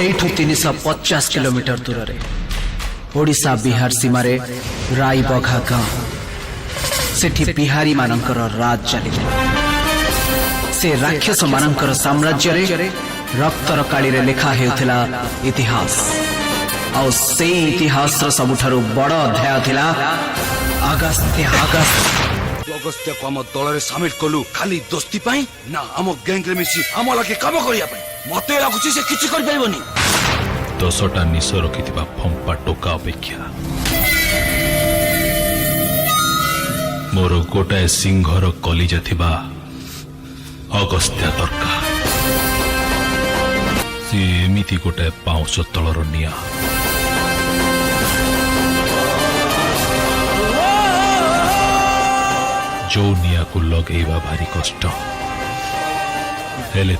एठू 350 kilometre दूर ओडिशा बिहार सीमारे रायबघा गांव सेठी बिहारी मानकर राज चली से राक्षस मानकर साम्राज्य रे रक्तर काली रे लिखा हेउथिला इतिहास और से इतिहास रो सबुठारु बड़ अध्याय थिला अगस्त्य अगस्त्य को आम दल रे शामिल कलु खाली दोस्ती पाई ना आम गैंग रे मिसी आम लगे काम करिया पाई मते लागुची से किछि कर परबनी 10टा निश रखिथिबा फंपा टोका अपेक्षा मोर गोटाए सिंहर कलिजा थिबा अगस्त्य दरकार सी एमिति गोटाए पाउंश तलर निया जो निया को लगेवा भारी कष्ट हेले